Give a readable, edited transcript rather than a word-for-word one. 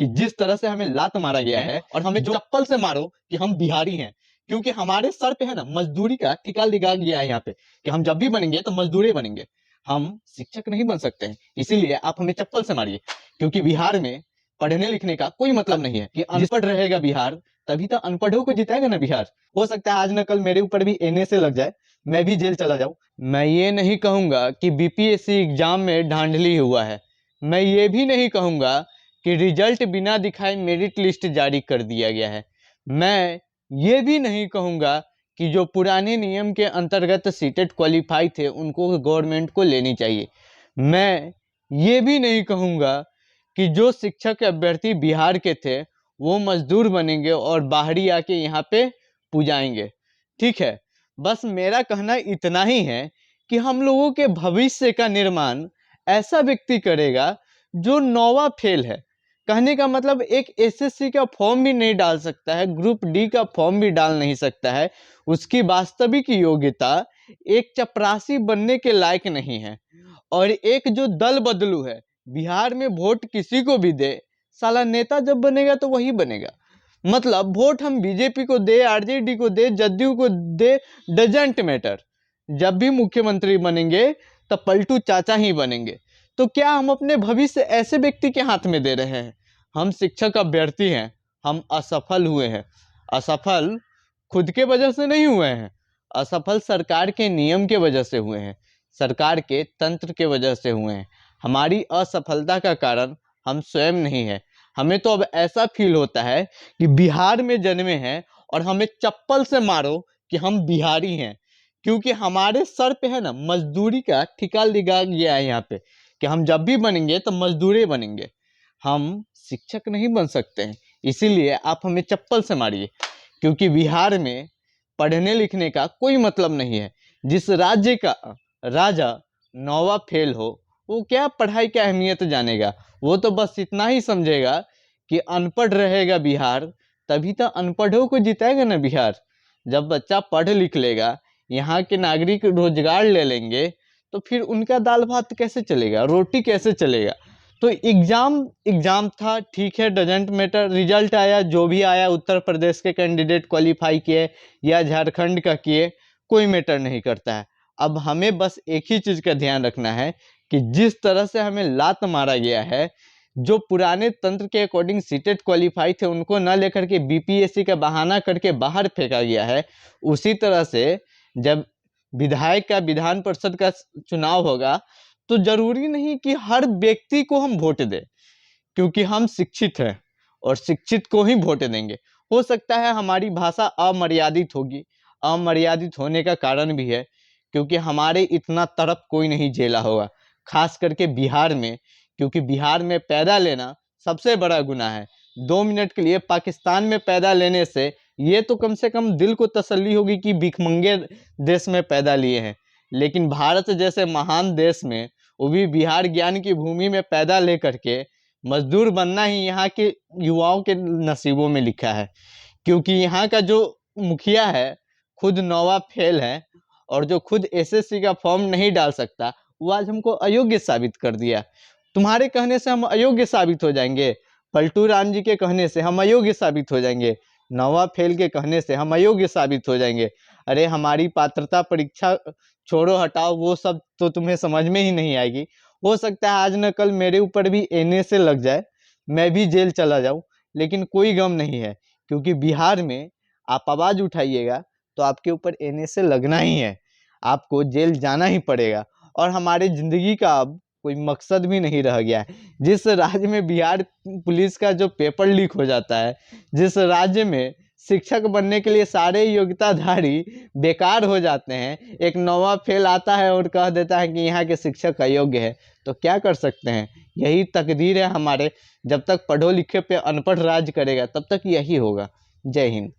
कि जिस तरह से हमें लात मारा गया है और हमें चप्पल से मारो कि हम बिहारी हैं, क्योंकि हमारे सर पे है ना मजदूरी का टिका लगा गया है यहाँ पे कि हम जब भी बनेंगे तो मजदूरी बनेंगे, हम शिक्षक नहीं बन सकते हैं। इसीलिए आप हमें चप्पल से मारिए, क्योंकि बिहार में पढ़ने लिखने का कोई मतलब नहीं है कि अनपढ़ रहेगा बिहार, तभी तो अनपढ़ों को जिताएगा ना बिहार। हो सकता है आज न कल मेरे ऊपर भी एनए से लग जाए, मैं भी जेल चला जाऊं। मैं ये नहीं कहूंगा कि बीपीएससी एग्जाम में धांधली हुआ है, मैं ये भी नहीं कहूंगा कि रिजल्ट बिना दिखाए मेरिट लिस्ट जारी कर दिया गया है, मैं ये भी नहीं कहूंगा कि जो पुराने नियम के अंतर्गत सीटेट क्वालिफाई थे उनको गवर्नमेंट को लेनी चाहिए, मैं ये भी नहीं कहूंगा कि जो शिक्षक अभ्यर्थी बिहार के थे वो मजदूर बनेंगे और बाहरी आके यहाँ पे पुजाएंगे। ठीक है, बस मेरा कहना इतना ही है कि हम लोगों के भविष्य का निर्माण ऐसा व्यक्ति करेगा जो नौवा फेल है। कहने का मतलब एक एसएससी का फॉर्म भी नहीं डाल सकता है, ग्रुप डी का फॉर्म भी डाल नहीं सकता है, उसकी वास्तविक योग्यता एक चपरासी बनने के लायक नहीं है। और एक जो दल बदलू है, बिहार में वोट किसी को भी दे, साला नेता जब बनेगा तो वही बनेगा। मतलब वोट हम बीजेपी को दे, आरजेडी को दे, जदयू को दे, डजंट मैटर, जब भी मुख्यमंत्री बनेंगे तब पलटू चाचा ही बनेंगे। तो क्या हम अपने भविष्य ऐसे व्यक्ति के हाथ में दे रहे हैं? हम शिक्षक अभ्यर्थी हैं, हम असफल हुए हैं। असफल खुद के वजह से नहीं हुए हैं, असफल सरकार के नियम के वजह से हुए हैं, सरकार के तंत्र के वजह से हुए हैं। हमारी असफलता का कारण हम स्वयं नहीं है। हमें तो अब ऐसा फील होता है कि बिहार में जन्मे हैं और हमें चप्पल से मारो कि हम बिहारी हैं, क्योंकि हमारे सर पे है ना मजदूरी का ठिका लगा गया है यहाँ पे कि हम जब भी बनेंगे तो मजदूरी बनेंगे, हम शिक्षक नहीं बन सकते हैं। इसीलिए आप हमें चप्पल से मारिए, क्योंकि बिहार में पढ़ने लिखने का कोई मतलब नहीं है। जिस राज्य का राजा नौवा फेल हो वो क्या पढ़ाई की अहमियत जानेगा, वो तो बस इतना ही समझेगा कि अनपढ़ रहेगा बिहार, तभी तो अनपढ़ों को जिताएगा ना बिहार। जब बच्चा पढ़ लिख लेगा, यहाँ के नागरिक रोजगार ले लेंगे, तो फिर उनका दाल भात कैसे चलेगा, रोटी कैसे चलेगा। तो एग्जाम था, ठीक है, डजेंट मैटर, रिजल्ट आया जो भी आया, उत्तर प्रदेश के कैंडिडेट क्वालिफाई किए या झारखंड का किए, कोई मैटर नहीं करता है। अब हमें बस एक ही चीज़ का ध्यान रखना है कि जिस तरह से हमें लात मारा गया है, जो पुराने तंत्र के अकॉर्डिंग सीटेट क्वालिफाई थे उनको न लेकर के बीपीएससी का बहाना करके बाहर फेंका गया है, उसी तरह से जब विधायक का विधान परिषद का चुनाव होगा तो जरूरी नहीं कि हर व्यक्ति को हम वोट दें, क्योंकि हम शिक्षित हैं और शिक्षित को ही वोट देंगे। हो सकता है हमारी भाषा अमर्यादित होगी, अमर्यादित होने का कारण भी है क्योंकि हमारे इतना तड़प कोई नहीं झेला होगा, खास करके बिहार में, क्योंकि बिहार में पैदा लेना सबसे बड़ा गुनाह है। 2 मिनट के लिए पाकिस्तान में पैदा लेने से ये तो कम से कम दिल को तसल्ली होगी कि भिखमंगे देश में पैदा लिए हैं, लेकिन भारत जैसे महान देश में, वो भी बिहार ज्ञान की भूमि में पैदा लेकर के मजदूर बनना ही यहाँ के युवाओं के नसीबों में लिखा है। क्योंकि यहाँ का जो मुखिया है खुद नौवा फेल है और जो खुद एसएससी का फॉर्म नहीं डाल सकता, वो आज हमको अयोग्य साबित कर दिया। तुम्हारे कहने से हम अयोग्य साबित हो जाएंगे, पलटू राम जी के कहने से हम अयोग्य साबित हो जाएंगे, नौवा फेल के कहने से हम अयोग्य साबित हो जाएंगे। अरे हमारी पात्रता परीक्षा छोड़ो हटाओ, वो सब तो तुम्हें समझ में ही नहीं आएगी। हो सकता है आज न कल मेरे ऊपर भी एनए से लग जाए, मैं भी जेल चला जाऊं, लेकिन कोई गम नहीं है, क्योंकि बिहार में आप आवाज़ उठाइएगा तो आपके ऊपर एनए से लगना ही है, आपको जेल जाना ही पड़ेगा। और हमारे ज़िंदगी का अब कोई मकसद भी नहीं रह गया है। जिस राज्य में बिहार पुलिस का जो पेपर लीक हो जाता है, जिस राज्य में शिक्षक बनने के लिए सारे योग्यताधारी बेकार हो जाते हैं, एक नौवा फेल आता है और कह देता है कि यहाँ के शिक्षक अयोग्य है, तो क्या कर सकते हैं। यही तकदीर है हमारे, जब तक पढ़ो लिखे पे अनपढ़ राज करेगा तब तक यही होगा। जय हिंद।